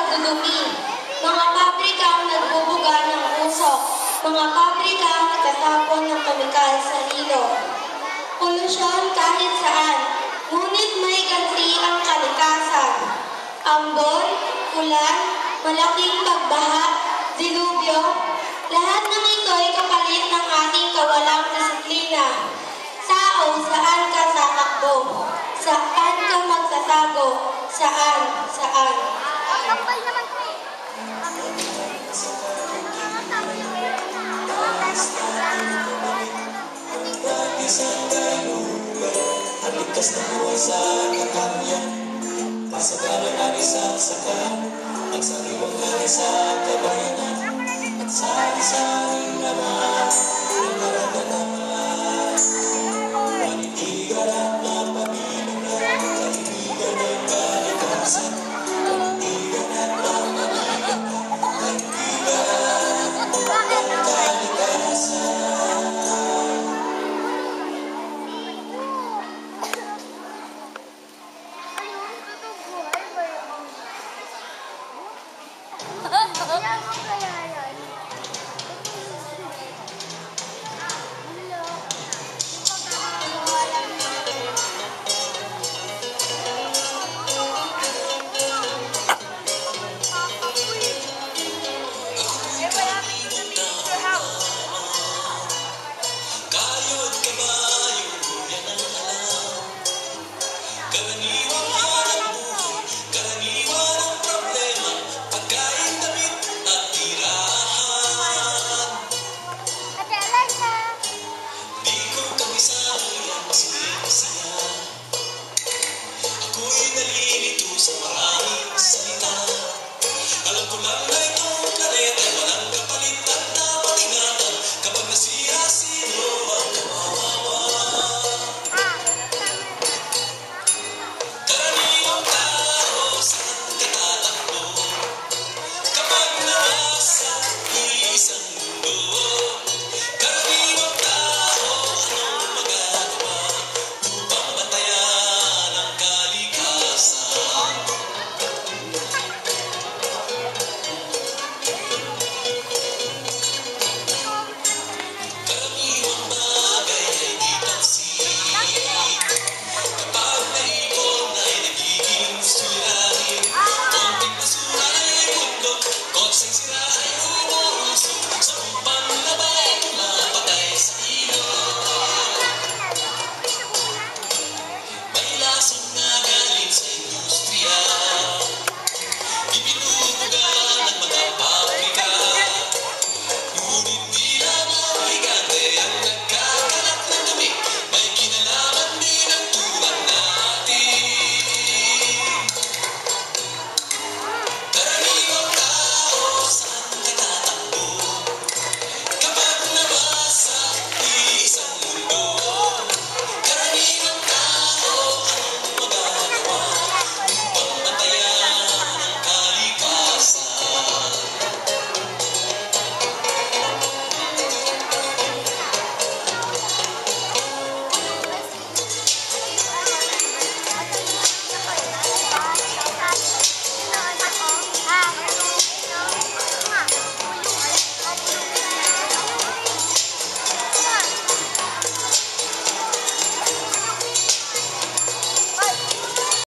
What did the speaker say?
pagdudumi, mga pabrikang nagbubuga ng usok, mga pabrikang nagtatapon ng kemikal sa ilog. Polusyon kahit saan, ngunit may ganti ang kalikasan. Ambon, ulan, malaking pagbaha, dilubyo, lahat ng ito'y kapalit ng ating kawalang disiplina. Tao, saan ka tatakbo? Saan ka magtatago? Saan? Saan? Kapal naman ko eh. Alikas na buhay sa katangian, pasagalan ang isang sakahan, ang sariwang hari sa kabayanan, at sari-saring laman, ang naragalaman.